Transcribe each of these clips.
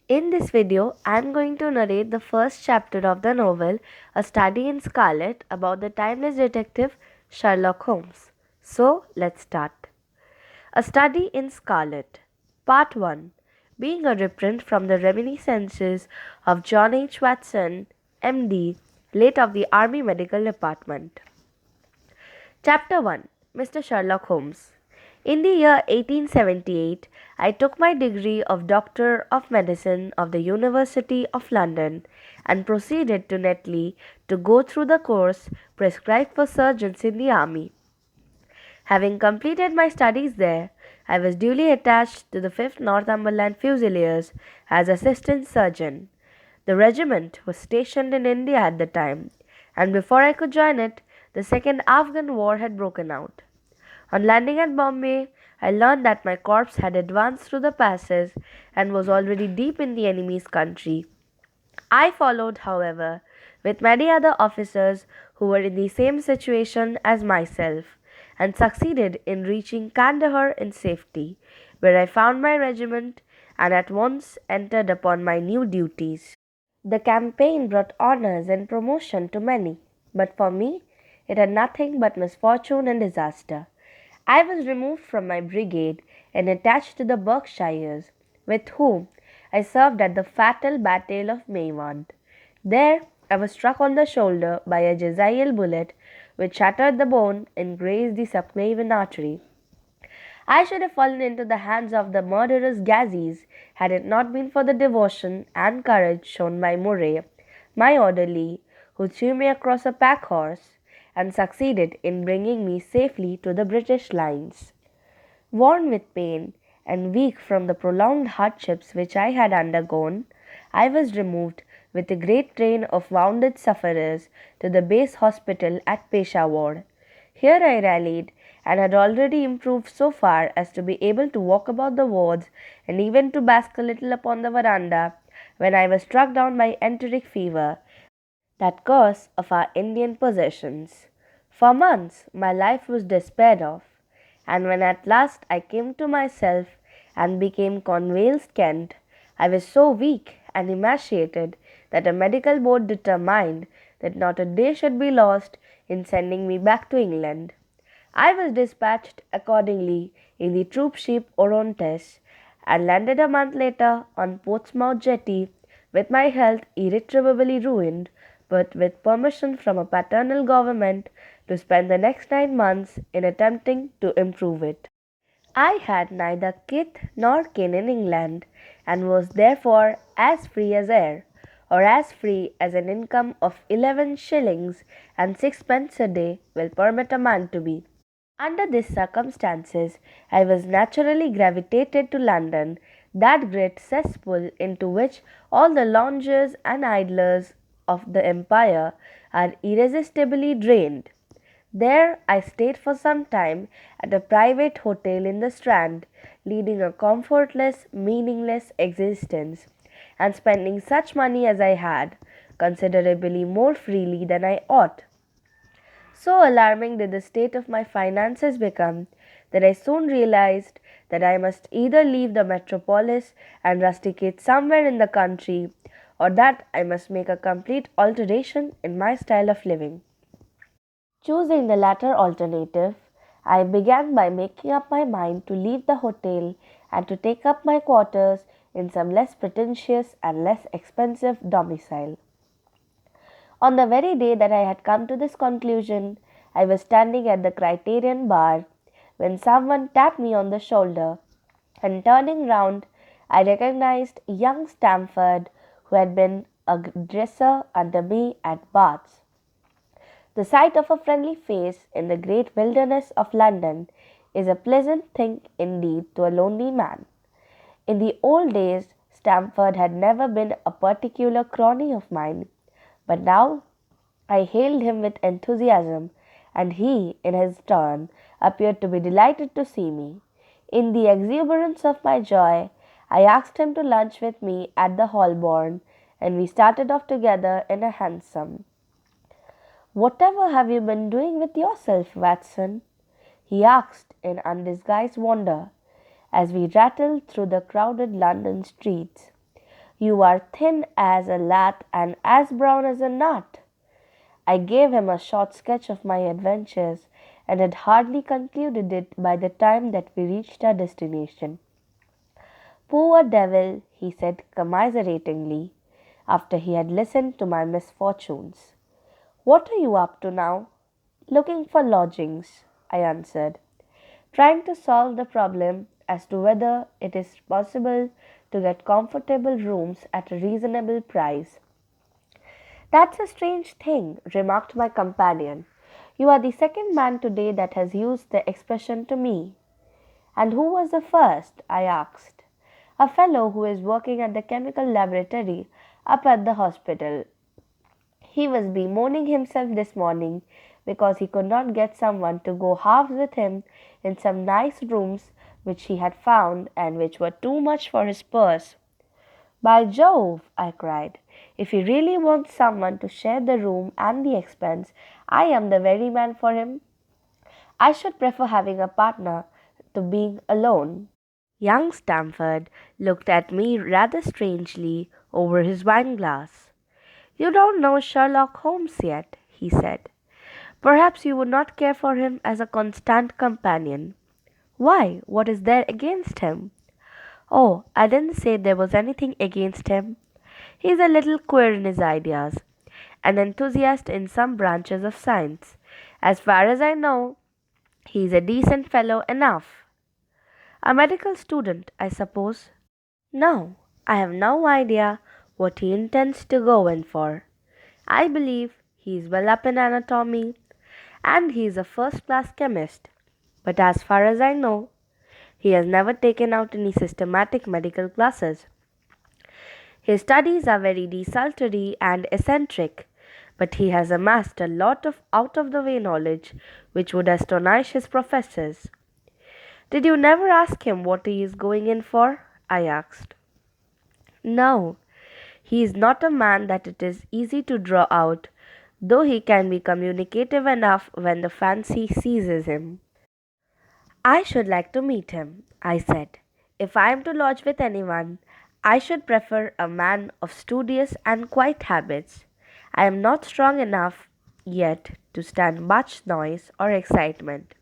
In this video, I am going to narrate the first chapter of the novel A Study in Scarlet about the timeless detective Sherlock Holmes. So, let's start. A Study in Scarlet, Part 1, being a reprint from the reminiscences of John H. Watson, MD, late of the Army Medical Department. Chapter 1, Mr. Sherlock Holmes. In the year 1878, I took my degree of Doctor of Medicine of the University of London and proceeded to Netley to go through the course prescribed for surgeons in the army. Having completed my studies there, I was duly attached to the 5th Northumberland Fusiliers as assistant surgeon. The regiment was stationed in India at the time, and before I could join it, the Second Afghan War had broken out. On landing at Bombay, I learned that my corps had advanced through the passes and was already deep in the enemy's country. I followed, however, with many other officers who were in the same situation as myself, and succeeded in reaching Kandahar in safety, where I found my regiment and at once entered upon my new duties. The campaign brought honors and promotion to many, but for me it had nothing but misfortune and disaster. I was removed from my brigade and attached to the Berkshires, with whom I served at the fatal Battle of Maiwand. There I was struck on the shoulder by a Jezail bullet which shattered the bone and grazed the subclavian artery. I should have fallen into the hands of the murderous Ghazis had it not been for the devotion and courage shown by Murray, my orderly, who threw me across a pack horse and succeeded in bringing me safely to the British lines. Worn with pain and weak from the prolonged hardships which I had undergone, I was removed with a great train of wounded sufferers to the base hospital at Peshawar. Here I rallied and had already improved so far as to be able to walk about the wards and even to bask a little upon the veranda when I was struck down by enteric fever, that curse of our Indian possessions. For months my life was despaired of, and when at last I came to myself and became convalescent, I was so weak and emaciated that a medical board determined that not a day should be lost in sending me back to England. I was dispatched accordingly in the troop ship Orontes and landed a month later on Portsmouth jetty with my health irretrievably ruined, but with permission from a paternal government to spend the next 9 months in attempting to improve it. I had neither kith nor kin in England, and was therefore as free as air, or as free as an income of 11 shillings and sixpence a day will permit a man to be. Under these circumstances, I was naturally gravitated to London, that great cesspool into which all the loungers and idlers of the empire are irresistibly drained. There I stayed for some time at a private hotel in the Strand, leading a comfortless, meaningless existence, and spending such money as I had, considerably more freely than I ought. So alarming did the state of my finances become that I soon realized that I must either leave the metropolis and rusticate somewhere in the country, or that I must make a complete alteration in my style of living. Choosing the latter alternative, I began by making up my mind to leave the hotel and to take up my quarters in some less pretentious and less expensive domicile. On the very day that I had come to this conclusion, I was standing at the Criterion bar when someone tapped me on the shoulder, and turning round, I recognized young Stamford, who had been a dresser under me at Bath's. The sight of a friendly face in the great wilderness of London is a pleasant thing indeed to a lonely man. In the old days, Stamford had never been a particular crony of mine, but now I hailed him with enthusiasm, and he, in his turn, appeared to be delighted to see me. In the exuberance of my joy, I asked him to lunch with me at the Holborn, and we started off together in a hansom. "Whatever have you been doing with yourself, Watson?" he asked in undisguised wonder, as we rattled through the crowded London streets. You are thin as a lath and as brown as a nut. I gave him a short sketch of my adventures and had hardly concluded it by the time that we reached our destination. Poor devil, he said commiseratingly, after he had listened to my misfortunes. What are you up to now? Looking for lodgings, I answered, trying to solve the problem as to whether it is possible to get comfortable rooms at a reasonable price. That's a strange thing, remarked my companion. You are the second man today that has used the expression to me. And who was the first? I asked. A fellow who is working at the chemical laboratory up at the hospital. He was bemoaning himself this morning because he could not get someone to go halves with him in some nice rooms which he had found and which were too much for his purse. By Jove, I cried, if he really wants someone to share the room and the expense, I am the very man for him. I should prefer having a partner to being alone. Young Stamford looked at me rather strangely over his wineglass. You don't know Sherlock Holmes yet, he said. Perhaps you would not care for him as a constant companion. Why, what is there against him? Oh, I didn't say there was anything against him. He's a little queer in his ideas, an enthusiast in some branches of science. As far as I know, he's a decent fellow enough. A medical student, I suppose? No, I have no idea what he intends to go in for. I believe he is well up in anatomy and he is a first class chemist. But as far as I know, he has never taken out any systematic medical classes. His studies are very desultory and eccentric, but he has amassed a lot of out of the way knowledge which would astonish his professors. Did you never ask him what he is going in for? I asked. No, he is not a man that it is easy to draw out, though he can be communicative enough when the fancy seizes him. I should like to meet him, I said. If I am to lodge with anyone, I should prefer a man of studious and quiet habits. I am not strong enough yet to stand much noise or excitement.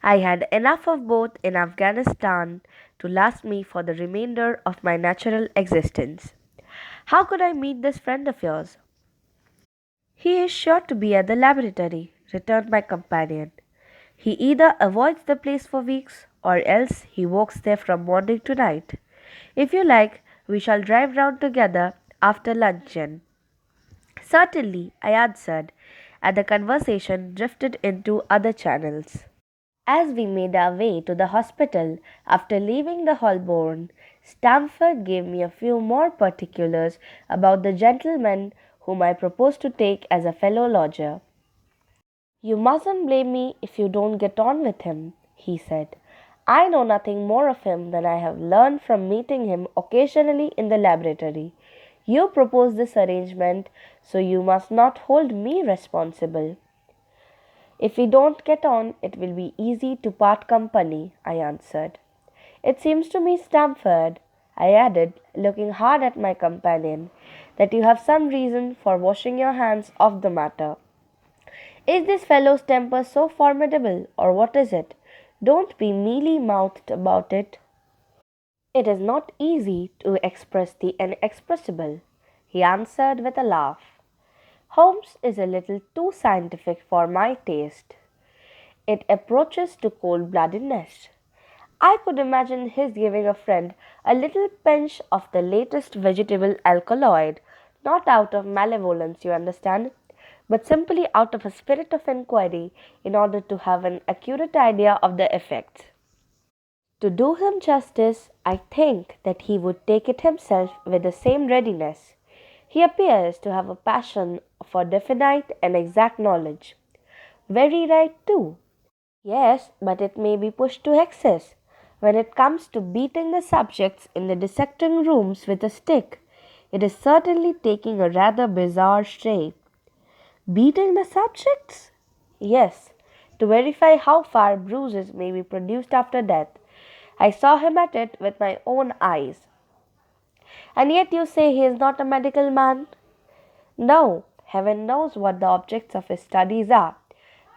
I had enough of both in Afghanistan to last me for the remainder of my natural existence. How could I meet this friend of yours? He is sure to be at the laboratory, returned my companion. He either avoids the place for weeks or else he walks there from morning to night. If you like, we shall drive round together after luncheon. Certainly, I answered, and the conversation drifted into other channels. As we made our way to the hospital after leaving the Holborn, Stamford gave me a few more particulars about the gentleman whom I proposed to take as a fellow lodger. You mustn't blame me if you don't get on with him, he said. I know nothing more of him than I have learned from meeting him occasionally in the laboratory. You proposed this arrangement, so you must not hold me responsible. If we don't get on, it will be easy to part company, I answered. It seems to me, Stamford, I added, looking hard at my companion, that you have some reason for washing your hands of the matter. Is this fellow's temper so formidable, or what is it? Don't be mealy-mouthed about it. It is not easy to express the inexpressible, he answered with a laugh. Holmes is a little too scientific for my taste. It approaches to cold-bloodedness. I could imagine his giving a friend a little pinch of the latest vegetable alkaloid, not out of malevolence, you understand, but simply out of a spirit of inquiry in order to have an accurate idea of the effects. To do him justice, I think that he would take it himself with the same readiness. He appears to have a passion for definite and exact knowledge. Very right, too. Yes, but it may be pushed to excess. When it comes to beating the subjects in the dissecting rooms with a stick, it is certainly taking a rather bizarre shape. Beating the subjects? Yes, to verify how far bruises may be produced after death. I saw him at it with my own eyes. And yet you say he is not a medical man? No, heaven knows what the objects of his studies are.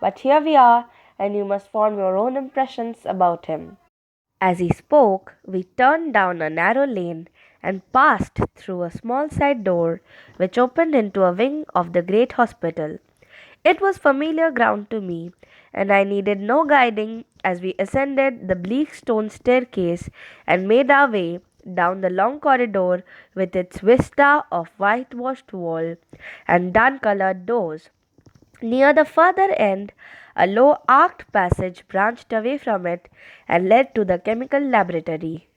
But here we are, and you must form your own impressions about him. As he spoke, we turned down a narrow lane and passed through a small side door which opened into a wing of the great hospital. It was familiar ground to me, and I needed no guiding as we ascended the bleak stone staircase and made our way down the long corridor with its vista of whitewashed wall and dun-colored doors. Near the further end, a low arched passage branched away from it and led to the chemical laboratory.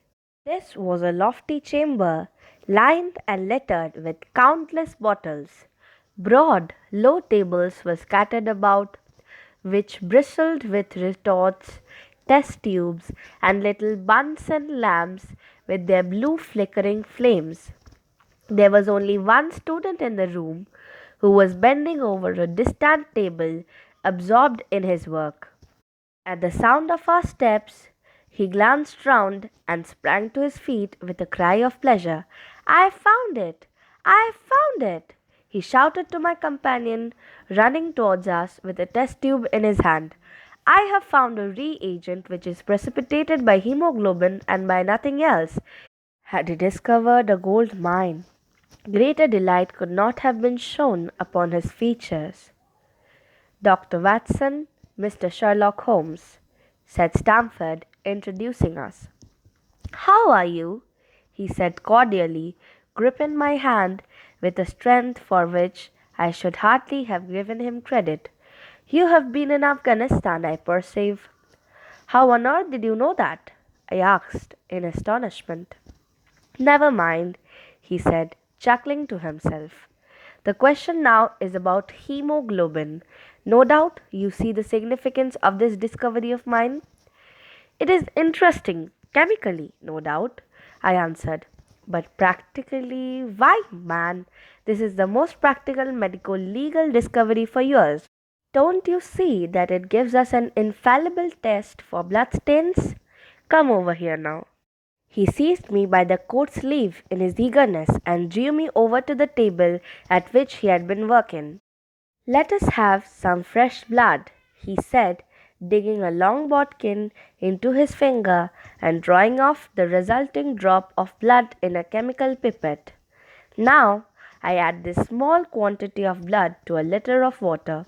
This was a lofty chamber, lined and littered with countless bottles. Broad, low tables were scattered about, which bristled with retorts, test tubes, and little Bunsen lamps with their blue flickering flames. There was only one student in the room, who was bending over a distant table, absorbed in his work. At the sound of our steps, he glanced round and sprang to his feet with a cry of pleasure. I found it! I found it! He shouted to my companion, running towards us with a test tube in his hand. I have found a reagent which is precipitated by hemoglobin and by nothing else. Had he discovered a gold mine? Greater delight could not have been shown upon his features. Dr. Watson, Mr. Sherlock Holmes, said Stamford, introducing us. How are you? He said cordially, gripping my hand with a strength for which I should hardly have given him credit. You have been in Afghanistan, I perceive. How on earth did you know that? I asked in astonishment. Never mind, he said, chuckling to himself. The question now is about hemoglobin. No doubt you see the significance of this discovery of mine. It is interesting, chemically, no doubt, I answered. But practically, why, man? This is the most practical medico legal discovery for years. Don't you see that it gives us an infallible test for bloodstains? Come over here now. He seized me by the coat sleeve in his eagerness and drew me over to the table at which he had been working. Let us have some fresh blood, he said, digging a long bodkin into his finger and drawing off the resulting drop of blood in a chemical pipette. Now I add this small quantity of blood to a liter of water.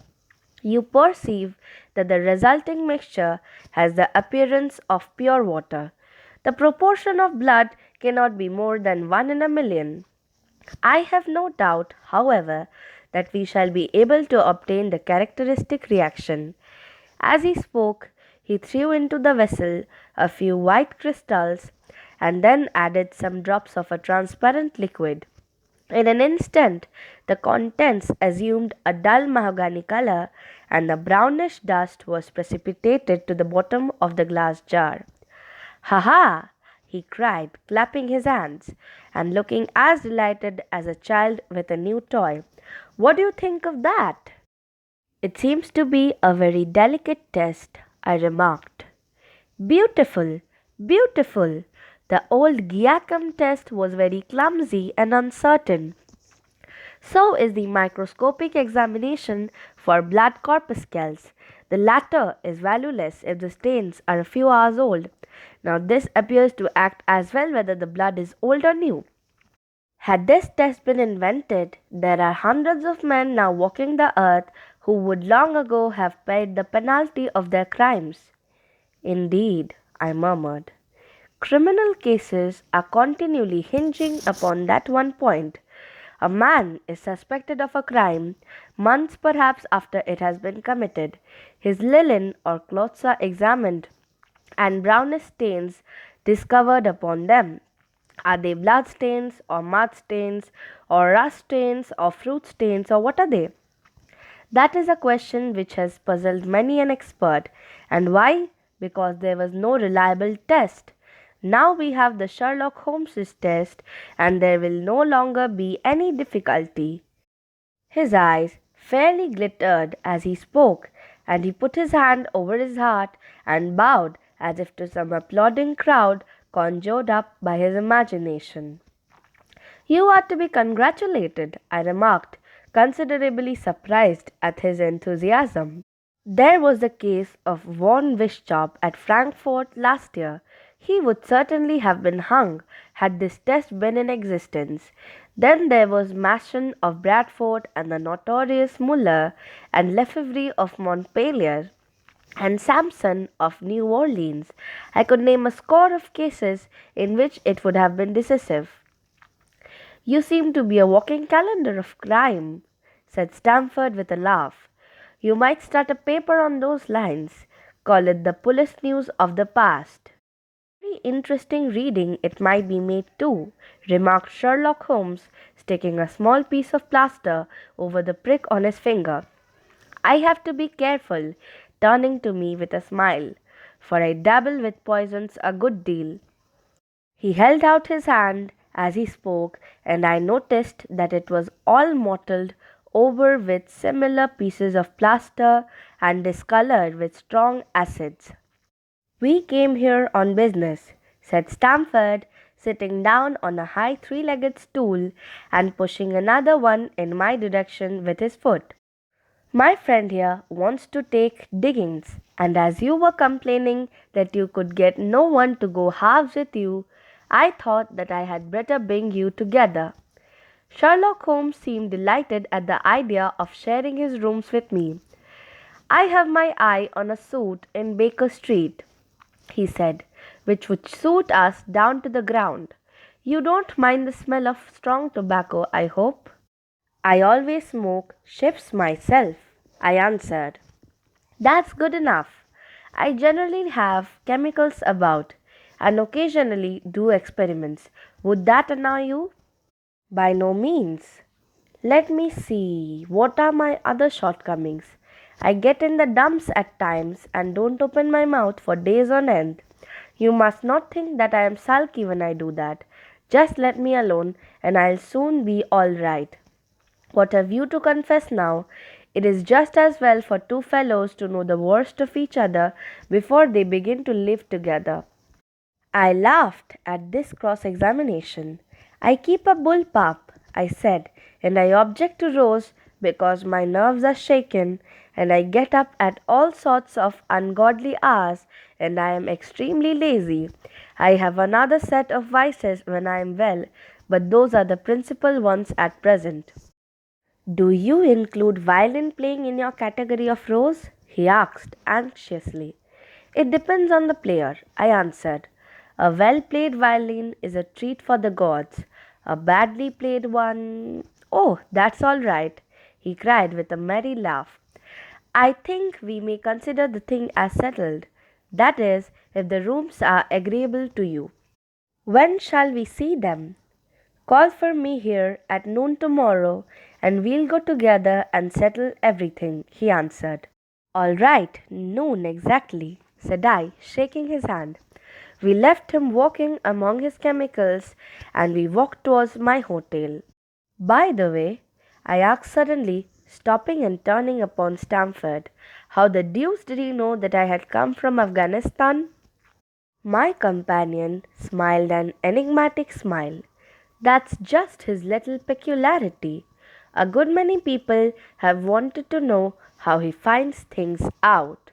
You perceive that the resulting mixture has the appearance of pure water. The proportion of blood cannot be more than 1 in a million. I have no doubt, however, that we shall be able to obtain the characteristic reaction. As he spoke, he threw into the vessel a few white crystals and then added some drops of a transparent liquid. In an instant, the contents assumed a dull mahogany color, and the brownish dust was precipitated to the bottom of the glass jar. Ha ha! He cried, clapping his hands, and looking as delighted as a child with a new toy. What do you think of that? It seems to be a very delicate test, I remarked. Beautiful, beautiful. The old Giacomo test was very clumsy and uncertain. So is the microscopic examination for blood corpuscles. The latter is valueless if the stains are a few hours old. Now this appears to act as well whether the blood is old or new. Had this test been invented, there are hundreds of men now walking the earth who would long ago have paid the penalty of their crimes. Indeed, I murmured. Criminal cases are continually hinging upon that one point. A man is suspected of a crime months perhaps after it has been committed. His linen or clothes are examined and brownish stains discovered upon them. Are they blood stains or mud stains or rust stains or fruit stains or what are they? That is a question which has puzzled many an expert. And why? Because there was no reliable test. Now we have the Sherlock Holmes test, and there will no longer be any difficulty. His eyes fairly glittered as he spoke, and he put his hand over his heart and bowed as if to some applauding crowd conjured up by his imagination. You are to be congratulated, I remarked, considerably surprised at his enthusiasm. There was the case of von Wischop at Frankfurt last year. He would certainly have been hung had this test been in existence. Then there was Machen of Bradford and the notorious Muller and Lefebvre of Montpellier and Sampson of New Orleans. I could name a score of cases in which it would have been decisive. You seem to be a walking calendar of crime, said Stamford with a laugh. You might start a paper on those lines. Call it the police news of the past. Very interesting reading it might be made too, remarked Sherlock Holmes, sticking a small piece of plaster over the prick on his finger. I have to be careful, turning to me with a smile, for I dabble with poisons a good deal. He held out his hand as he spoke, and I noticed that it was all mottled over with similar pieces of plaster and discolored with strong acids. We came here on business, said Stamford, sitting down on a high three-legged stool and pushing another one in my direction with his foot. My friend here wants to take diggings, and as you were complaining that you could get no one to go halves with you, I thought that I had better bring you together. Sherlock Holmes seemed delighted at the idea of sharing his rooms with me. I have my eye on a suit in Baker Street, he said, which would suit us down to the ground. You don't mind the smell of strong tobacco, I hope? I always smoke ships myself, I answered. That's good enough. I generally have chemicals about and occasionally do experiments. Would that annoy you? By no means. Let me see. What are my other shortcomings? I get in the dumps at times and don't open my mouth for days on end. You must not think that I am sulky when I do that. Just let me alone and I'll soon be all right. What have you to confess now? It is just as well for two fellows to know the worst of each other before they begin to live together. I laughed at this cross examination. I keep a bull pup, I said, and I object to Rose because my nerves are shaken and I get up at all sorts of ungodly hours and I am extremely lazy. I have another set of vices when I am well, but those are the principal ones at present. Do you include violin playing in your category of Rose? He asked anxiously. It depends on the player, I answered. A well played violin is a treat for the gods. A badly played one. Oh, that's all right, he cried with a merry laugh. I think we may consider the thing as settled. That is, if the rooms are agreeable to you. When shall we see them? Call for me here at noon tomorrow and we'll go together and settle everything, he answered. All right, noon exactly, said I, shaking his hand. We left him walking among his chemicals and we walked towards my hotel. By the way, I asked suddenly, stopping and turning upon Stamford, how the deuce did he know that I had come from Afghanistan? My companion smiled an enigmatic smile. That's just his little peculiarity. A good many people have wanted to know how he finds things out.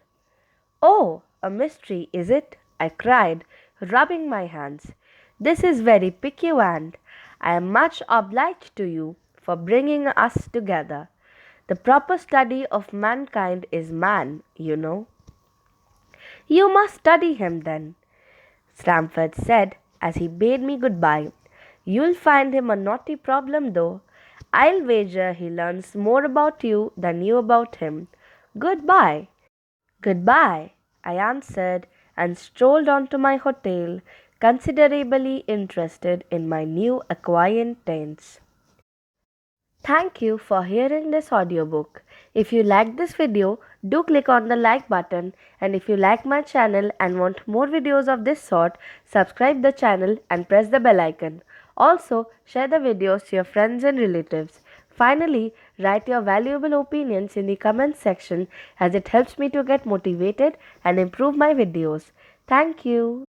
Oh, a mystery, is it? I cried, rubbing my hands. This is very piquant. I am much obliged to you for bringing us together. The proper study of mankind is man, you know. You must study him then, Stamford said as he bade me goodbye. You'll find him a naughty problem, though. I'll wager he learns more about you than you about him. Goodbye. Goodbye, I answered and strolled on to my hotel, considerably interested in my new acquaintance. Thank you for hearing this audiobook. If you like this video, do click on the like button, and if you like my channel and want more videos of this sort, subscribe the channel and press the bell icon. Also, share the videos to your friends and relatives. Finally, write your valuable opinions in the comments section as it helps me to get motivated and improve my videos. Thank you.